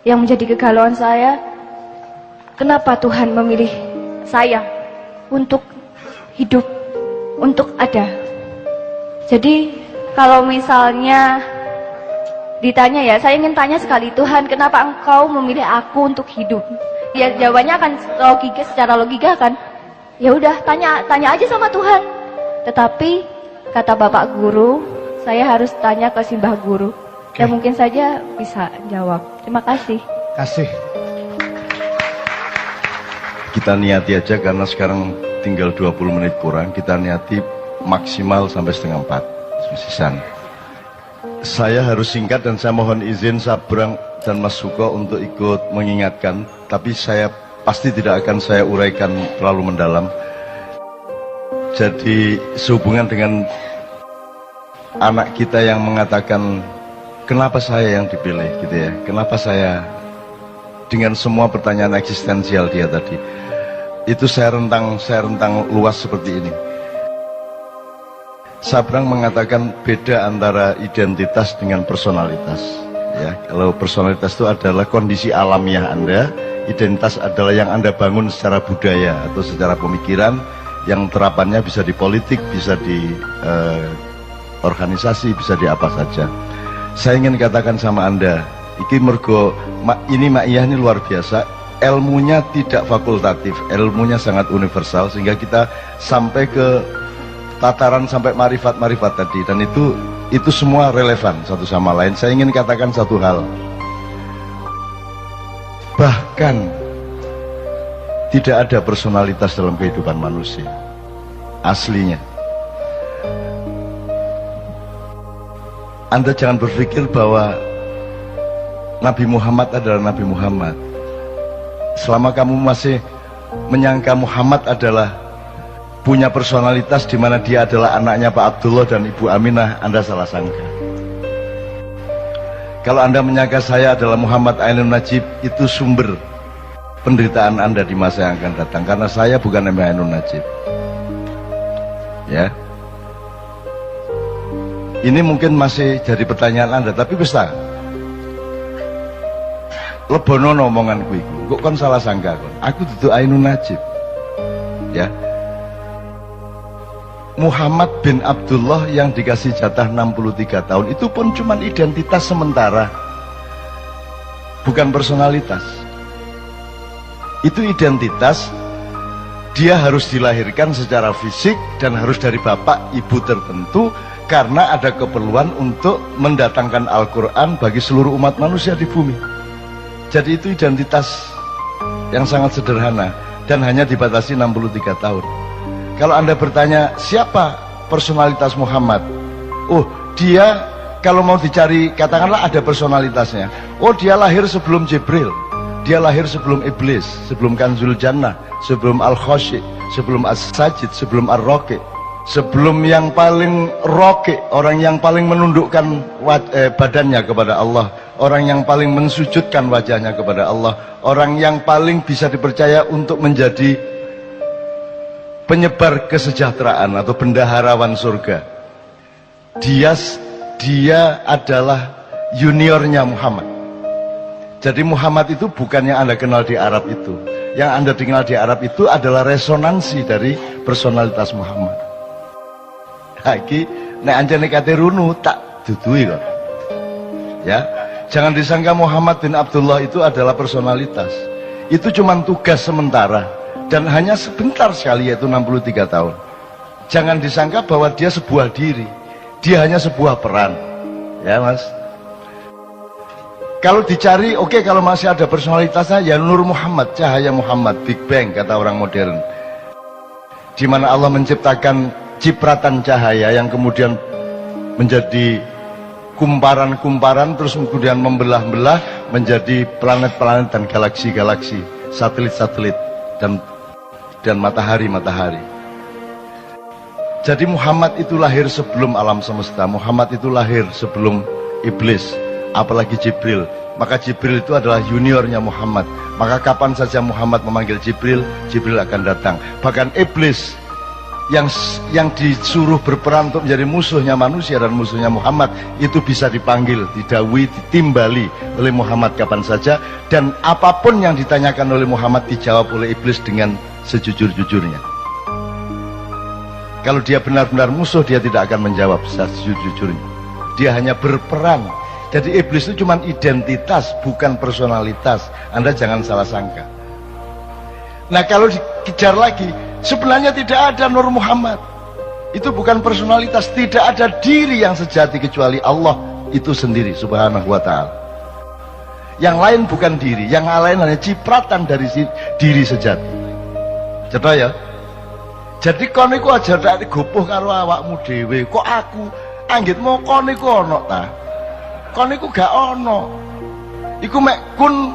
yang menjadi kegalauan saya, kenapa Tuhan memilih saya untuk hidup, untuk ada. Jadi kalau misalnya ditanya ya, saya ingin tanya sekali, Tuhan kenapa engkau memilih aku untuk hidup? Ya jawabannya akan logika, secara logika kan, ya udah tanya aja sama Tuhan. Tetapi kata Bapak Guru, saya harus tanya ke Simbah Guru. Dan mungkin saja bisa jawab. Terima kasih. Kasih. Kita niati aja karena sekarang tinggal 20 menit kurang. Kita niati maksimal sampai setengah 4 sisan. Saya harus singkat dan saya mohon izin Sabrang dan Mas Suko untuk ikut mengingatkan. Tapi saya pasti tidak akan saya uraikan terlalu mendalam. Jadi sehubungan dengan anak kita yang mengatakan kenapa saya yang dipilih gitu ya, kenapa saya, dengan semua pertanyaan eksistensial dia tadi, itu saya rentang luas seperti ini. Sabrang mengatakan beda antara identitas dengan personalitas ya. Kalau personalitas itu adalah kondisi alamiah Anda, identitas adalah yang Anda bangun secara budaya atau secara pemikiran, yang terapannya bisa di politik, bisa di organisasi, bisa di apa saja. Saya ingin katakan sama Anda, iki mergo ini Ma'iyah ini luar biasa, ilmunya tidak fakultatif, ilmunya sangat universal, sehingga kita sampai ke tataran sampai marifat-marifat tadi, dan itu semua relevan satu sama lain. Saya ingin katakan satu hal, bahkan tidak ada personalitas dalam kehidupan manusia aslinya. Anda jangan berpikir bahwa Nabi Muhammad adalah Nabi Muhammad. Selama kamu masih menyangka Muhammad adalah punya personalitas di mana dia adalah anaknya Pak Abdullah dan Ibu Aminah, Anda salah sangka. Kalau Anda menyangka saya adalah Muhammad Ainun Najib, itu sumber penderitaan Anda di masa yang akan datang, karena saya bukan Mbak Ainun Najib. Ya. Ini mungkin masih jadi pertanyaan Anda, tapi bisa lebono omonganku iku. Kok kon salah sangka kon? Aku duduk Ainun Najib. Ya. Muhammad bin Abdullah yang dikasih jatah 63 tahun itu pun cuma identitas sementara, bukan personalitas. Itu identitas, dia harus dilahirkan secara fisik dan harus dari bapak ibu tertentu karena ada keperluan untuk mendatangkan Al-Quran bagi seluruh umat manusia di bumi. Jadi itu identitas yang sangat sederhana dan hanya dibatasi 63 tahun. Kalau Anda bertanya siapa personalitas Muhammad, oh dia, kalau mau dicari katakanlah ada personalitasnya, oh dia lahir sebelum Jibril, dia lahir sebelum Iblis, sebelum Kanzul Jannah, sebelum Al-Khoshi, sebelum As-Sajid, sebelum Ar-Roki, sebelum yang paling roki, orang yang paling menundukkan badannya kepada Allah, orang yang paling mensujudkan wajahnya kepada Allah, orang yang paling bisa dipercaya untuk menjadi penyebar kesejahteraan atau bendaharawan surga. Dia adalah juniornya Muhammad. Jadi Muhammad itu bukan yang Anda kenal di Arab itu. Yang Anda kenal di Arab itu adalah resonansi dari personalitas Muhammad. Lagi nek anjane kate runu tak dudui kok. Ya, jangan disangka Muhammad bin Abdullah itu adalah personalitas. Itu cuma tugas sementara. Dan hanya sebentar sekali, yaitu 63 tahun. Jangan disangka bahwa dia sebuah diri, dia hanya sebuah peran. Ya mas. Kalau dicari, oke, kalau masih ada personalitasnya, ya Nur Muhammad, cahaya Muhammad, Big Bang kata orang modern, di mana Allah menciptakan cipratan cahaya yang kemudian menjadi kumparan-kumparan, terus kemudian membelah-belah menjadi planet-planet dan galaksi-galaksi, satelit-satelit dan matahari-matahari. Jadi Muhammad itu lahir sebelum alam semesta, Muhammad itu lahir sebelum Iblis, apalagi Jibril. Maka Jibril itu adalah juniornya Muhammad. Maka kapan saja Muhammad memanggil Jibril, Jibril akan datang. Bahkan Iblis yang disuruh berperan untuk menjadi musuhnya manusia dan musuhnya Muhammad itu bisa dipanggil, didawui, ditimbali oleh Muhammad kapan saja, dan apapun yang ditanyakan oleh Muhammad dijawab oleh iblis dengan sejujur-jujurnya. Kalau dia benar-benar musuh, dia tidak akan menjawab sejujur-jujurnya, dia hanya berperan. Jadi iblis itu cuma identitas, bukan personalitas. Anda jangan salah sangka. Nah, kalau dikejar lagi, sebenarnya tidak ada Nur Muhammad. Itu bukan personalitas, tidak ada diri yang sejati kecuali Allah itu sendiri subhanahu wa ta'ala. Yang lain bukan diri, yang lain hanya cipratan dari diri sejati. Cetok ya? Jadi kon iku aja tak gopoh karo awakmu dhewe. Kok aku anggitmu kon iku ono ta? Kon iku gak ono. Iku mek kun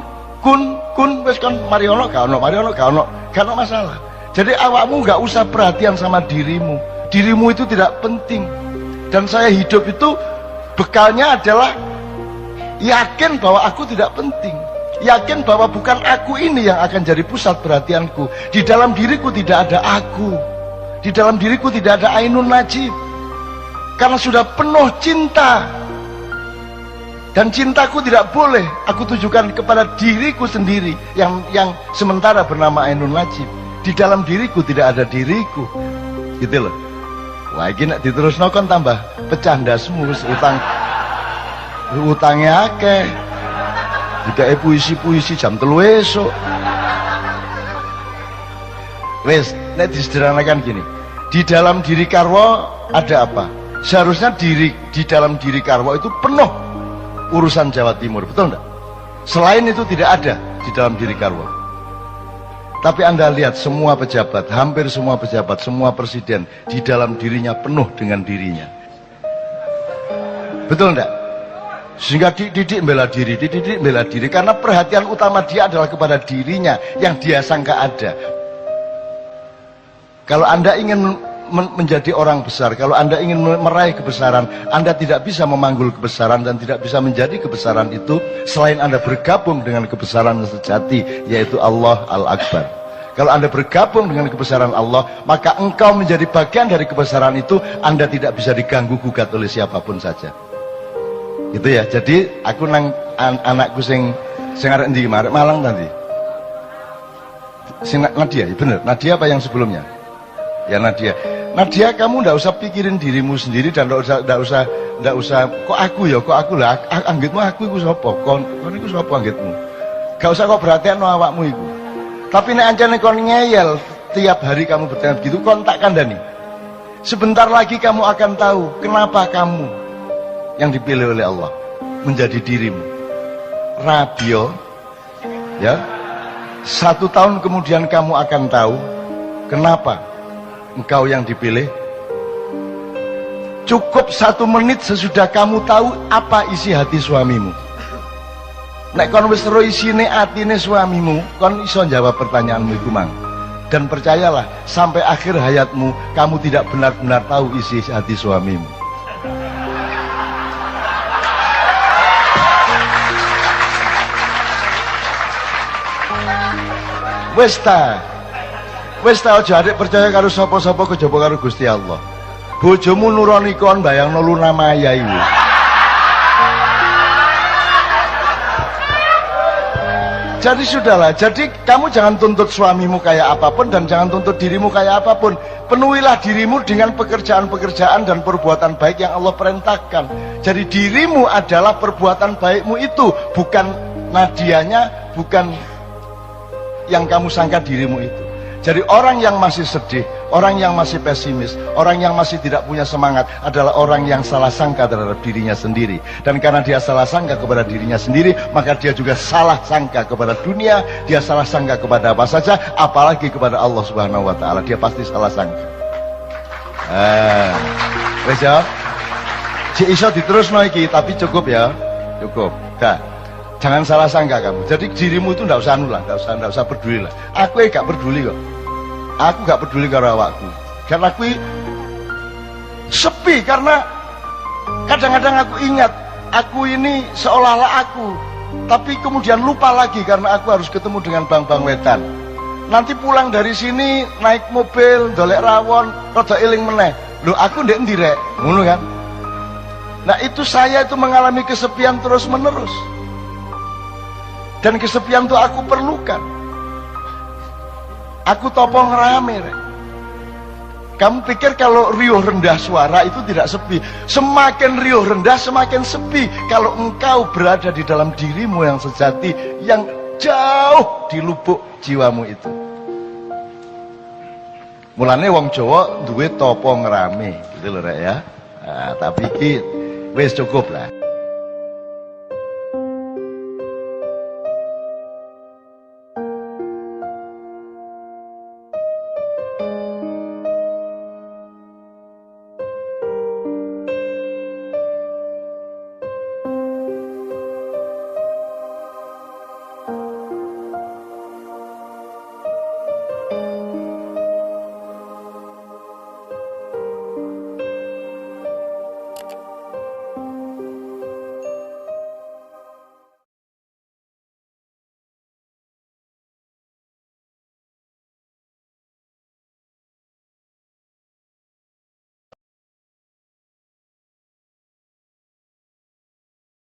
wis kon mari ono gak ono, gak ono masalah. Jadi awakmu gak usah perhatian sama dirimu. Dirimu itu tidak penting. Dan saya hidup itu bekalnya adalah yakin bahwa aku tidak penting. Yakin bahwa bukan aku ini yang akan jadi pusat perhatianku. Di dalam diriku tidak ada aku. Di dalam diriku tidak ada Ainun Najib. Karena sudah penuh cinta. Dan cintaku tidak boleh aku tujukan kepada diriku sendiri yang sementara bernama Ainun Najib. Di dalam diriku tidak ada diriku. Gitu loh. Wah, ini nak diterusno kon tambah pecah ndasmu, utangnya akeh. Jika puisi-puisi jam 3 esok. Wes, nek disederhanakan gini. Di dalam diri Karwo ada apa? Seharusnya di dalam diri Karwo itu penuh urusan Jawa Timur, betul enggak? Selain itu tidak ada di dalam diri Karwo. Tapi Anda lihat semua pejabat, hampir semua pejabat, semua presiden di dalam dirinya penuh dengan dirinya. Betul enggak? Sehingga Didik bela diri, Didik bela diri karena perhatian utama dia adalah kepada dirinya yang dia sangka ada. Kalau Anda ingin menjadi orang besar, kalau Anda ingin meraih kebesaran, Anda tidak bisa memanggul kebesaran dan tidak bisa menjadi kebesaran itu selain Anda bergabung dengan kebesaran sejati, yaitu Allah Al-Akbar. Kalau Anda bergabung dengan kebesaran Allah, maka engkau menjadi bagian dari kebesaran itu. Anda tidak bisa diganggu gugat oleh siapapun saja. Gitu ya. Jadi aku nang anakku sing arek endi Malang nanti. Sing Nadia, ya bener. Nadia apa yang sebelumnya? Ya Nadia. Nadia, kamu ndak usah pikirin dirimu sendiri dan ndak usah kok aku lah anggitmu aku iku sapa? Kon iku sapa anggitmu? Gak usah kok perhatian awakmu iku. Tapi nek ancane kon ngeyel tiap hari kamu bertanya begitu, kon tak kandhani. Sebentar lagi kamu akan tahu kenapa kamu yang dipilih oleh Allah menjadi dirimu. Radio ya. 1 tahun kemudian kamu akan tahu kenapa engkau yang dipilih. Cukup 1 menit sesudah kamu tahu apa isi hati suamimu. Nek kon wis ro isine atine suamimu, kon iso jawab pertanyaanmu iku mang. Dan percayalah, sampai akhir hayatmu kamu tidak benar-benar tahu isi hati suamimu. Wis ta aja adik percaya karo sapa-sapa kejaba karo Gusti Allah. Bojomu nuroni kon bayangno Luna Maya iku. Jadi sudahlah, jadi kamu jangan tuntut suamimu kayak apapun dan jangan tuntut dirimu kayak apapun. Penuhilah dirimu dengan pekerjaan-pekerjaan dan perbuatan baik yang Allah perintahkan. Jadi dirimu adalah perbuatan baikmu itu, bukan Nadianya, bukan yang kamu sangka dirimu itu. Jadi orang yang masih sedih, orang yang masih pesimis, orang yang masih tidak punya semangat adalah orang yang salah sangka terhadap dirinya sendiri. Dan karena dia salah sangka kepada dirinya sendiri, maka dia juga salah sangka kepada dunia, dia salah sangka kepada apa saja, apalagi kepada Allah Subhanahu wa taala. Dia pasti salah sangka. Wes ya. Cik iso diterusno iki, tapi cukup ya. Cukup. Dah. Jangan salah sangka kamu. Jadi dirimu itu ndak usah nulah, ndak usah peduli lah. Aku gak peduli kok. Aku gak peduli karo awakku. Karena aku sepi, karena kadang-kadang aku ingat aku ini seolah-olah aku, tapi kemudian lupa lagi karena aku harus ketemu dengan bang-bang wetan. nanti pulang dari sini naik mobil dolek rawon rada eling meneh. Lho aku ndek endi rek? Ngono kan. Nah itu saya itu mengalami kesepian terus menerus. Dan kesepian itu aku perlukan. Aku topong rame rek. Kamu pikir kalau riuh rendah suara itu tidak sepi? Semakin riuh rendah semakin sepi. Kalau engkau berada di dalam dirimu yang sejati, yang jauh di lubuk jiwamu itu. Mulane wong Jawa duwe topo ngerame, gitu loh rek ya. Nah, tapi iki wis cukup lah.